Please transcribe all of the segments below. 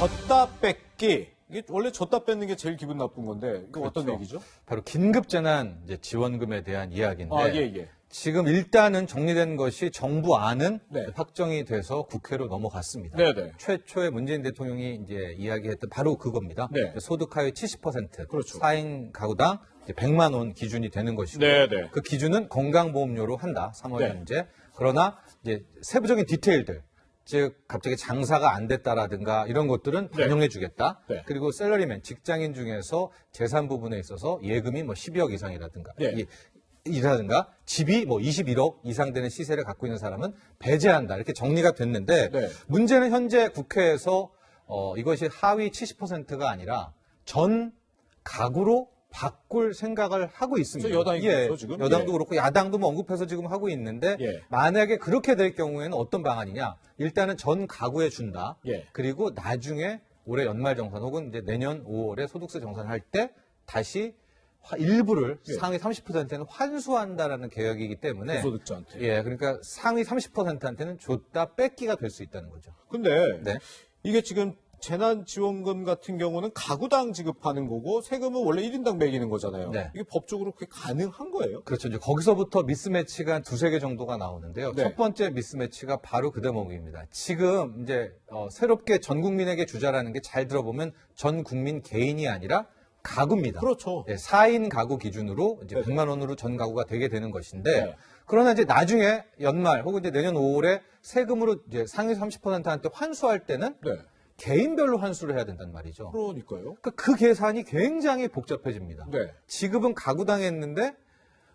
줬다 뺏기. 이게 원래 줬다 뺏는 게 제일 기분 나쁜 건데 이거 그렇죠. 어떤 얘기죠? 바로 긴급재난 지원금에 대한 이야기인데 예. 지금 일단은 정리된 것이 정부 안은 네. 확정이 돼서 국회로 넘어갔습니다. 네네. 최초에 문재인 대통령이 이제 이야기했던 바로 그겁니다. 네. 소득 하위 70%, 그렇죠. 4인 가구당 이제 100만 원 기준이 되는 것이고 네네. 그 기준은 건강보험료로 한다. 3월 네. 현재. 그러나 이제 세부적인 디테일들 즉 갑자기 장사가 안 됐다라든가 이런 것들은 네. 반영해 주겠다. 네. 그리고 셀러리맨 직장인 중에서 재산 부분에 있어서 예금이 뭐 12억 이상이라든가 네. 이라든가 집이 뭐 21억 이상 되는 시세를 갖고 있는 사람은 배제한다. 이렇게 정리가 됐는데 네. 문제는 현재 국회에서 이것이 하위 70%가 아니라 전 가구로 바꿀 생각을 하고 있습니다. 여당이 그렇죠, 지금? 여당도 예. 그렇고 야당도 뭐 언급해서 지금 하고 있는데 예. 만약에 그렇게 될 경우에는 어떤 방안이냐? 일단은 전 가구에 준다. 예. 그리고 나중에 올해 연말정산 혹은 이제 내년 5월에 소득세 정산할 때 다시 일부를 예. 상위 30%는 환수한다라는 계획이기 때문에 고소득자한테. 예, 그러니까 상위 30%한테는 줬다 뺏기가 될 수 있다는 거죠. 근데 네. 이게 지금 재난지원금 같은 경우는 가구당 지급하는 거고 세금은 원래 1인당 매기는 거잖아요. 네. 이게 법적으로 그게 가능한 거예요? 그렇죠. 이제 거기서부터 미스매치가 한 두세 개 정도가 나오는데요. 네. 첫 번째 미스매치가 바로 그 대목입니다. 지금 이제 새롭게 전 국민에게 주자라는 게 잘 들어보면 전 국민 개인이 아니라 가구입니다. 그렇죠. 예, 4인 가구 기준으로 이제 네. 100만 원으로 전 가구가 되게 되는 것인데 네. 그러나 이제 나중에 연말 혹은 이제 내년 5월에 세금으로 이제 상위 30%한테 환수할 때는 네. 개인별로 환수를 해야 된단 말이죠. 그러니까요. 그 계산이 굉장히 복잡해집니다. 네. 지급은 가구당 했는데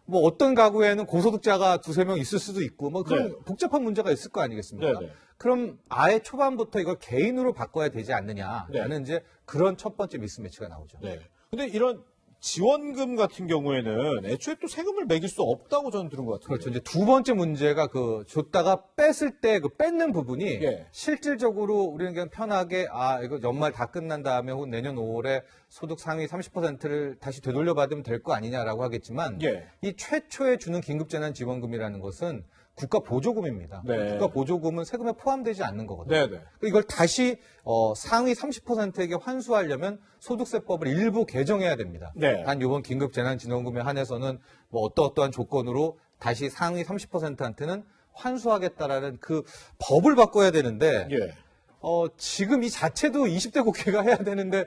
뭐 어떤 가구에는 고소득자가 두세 명 있을 수도 있고 뭐 그런 네. 복잡한 문제가 있을 거 아니겠습니까? 네, 네. 그럼 아예 초반부터 이걸 개인으로 바꿔야 되지 않느냐라는 네. 이제 그런 첫 번째 미스매치가 나오죠. 네. 근데 이런 지원금 같은 경우에는 애초에 또 세금을 매길 수 없다고 저는 들은 것 같은데. 그렇죠. 이제 두 번째 문제가 그 줬다가 뺐을 때 그 뺏는 부분이 예. 실질적으로 우리는 그냥 편하게 이거 연말 다 끝난 다음에 혹은 내년 5월에 소득 상위 30%를 다시 되돌려 받으면 될 거 아니냐라고 하겠지만 예. 이 최초에 주는 긴급재난지원금이라는 것은 국가 보조금입니다. 네. 국가 보조금은 세금에 포함되지 않는 거거든요. 네네. 이걸 다시 상위 30%에게 환수하려면 소득세법을 일부 개정해야 됩니다. 네. 단 이번 긴급재난지원금에 한해서는 뭐 어떠한 조건으로 다시 상위 30%한테는 환수하겠다라는 그 법을 바꿔야 되는데 예. 지금 이 자체도 20대 국회가 해야 되는데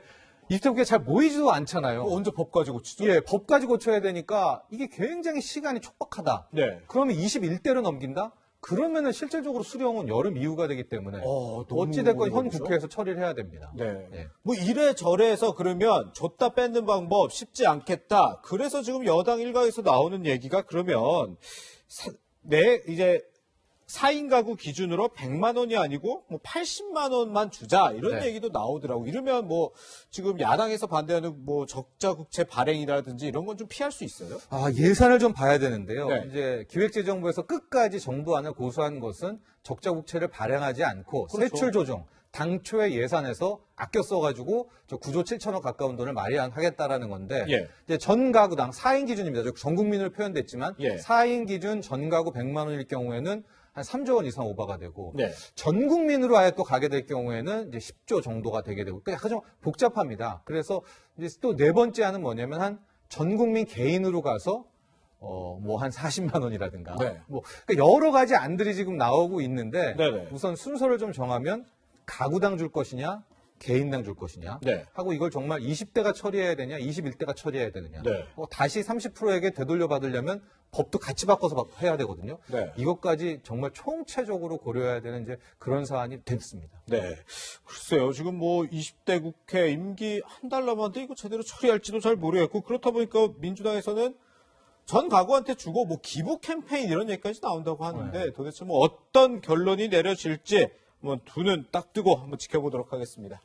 20대 국회 잘 모이지도 않잖아요. 언제 법 가지고 치죠? 예, 법까지 고쳐야 되니까 이게 굉장히 시간이 촉박하다. 네. 그러면 21대로 넘긴다? 그러면은 실질적으로 수령은 여름 이후가 되기 때문에 너무 어찌됐건 현 어렵죠? 국회에서 처리를 해야 됩니다. 네. 예. 뭐 이래저래 해서 그러면 줬다 뺏는 방법 쉽지 않겠다. 그래서 지금 여당 일각에서 나오는 얘기가 그러면 이제 4인 가구 기준으로 100만 원이 아니고 뭐 80만 원만 주자 이런 네. 얘기도 나오더라고. 이러면 뭐 지금 야당에서 반대하는 뭐 적자 국채 발행이라든지 이런 건 좀 피할 수 있어요? 예산을 좀 봐야 되는데요. 네. 이제 기획재정부에서 끝까지 정부안을 고수한 것은 적자국채를 발행하지 않고 그렇죠. 세출 조정, 당초의 예산에서 아껴 써가지고 저 9조 7천억 가까운 돈을 마련하겠다라는 건데 예. 이제 전 가구당 4인 기준입니다. 전 국민으로 표현됐지만 예. 4인 기준 전 가구 100만 원일 경우에는 한 3조 원 이상 오버가 되고 네. 전 국민으로 아예 또 가게 될 경우에는 이제 10조 정도가 되게 되고 그러니까 약간 좀 복잡합니다. 그래서 이제 또 네 번째 안은 뭐냐면 한 전 국민 개인으로 가서 뭐 한 40만 원이라든가 네. 뭐 그러니까 여러 가지 안들이 지금 나오고 있는데 네네. 우선 순서를 좀 정하면 가구당 줄 것이냐 개인당 줄 것이냐 네. 하고 이걸 정말 20대가 처리해야 되냐 21대가 처리해야 되느냐 네. 다시 30%에게 되돌려 받으려면 법도 같이 바꿔서 해야 되거든요. 네. 이것까지 정말 총체적으로 고려해야 되는 이제 그런 사안이 됐습니다. 네. 글쎄요. 지금 뭐 20대 국회 임기 한 달 남았는데 이거 제대로 처리할지도 잘 모르겠고 그렇다 보니까 민주당에서는 전 가구한테 주고 뭐 기부 캠페인 이런 얘기까지 나온다고 하는데 도대체 뭐 어떤 결론이 내려질지 두 눈 딱 뜨고 한번 지켜보도록 하겠습니다.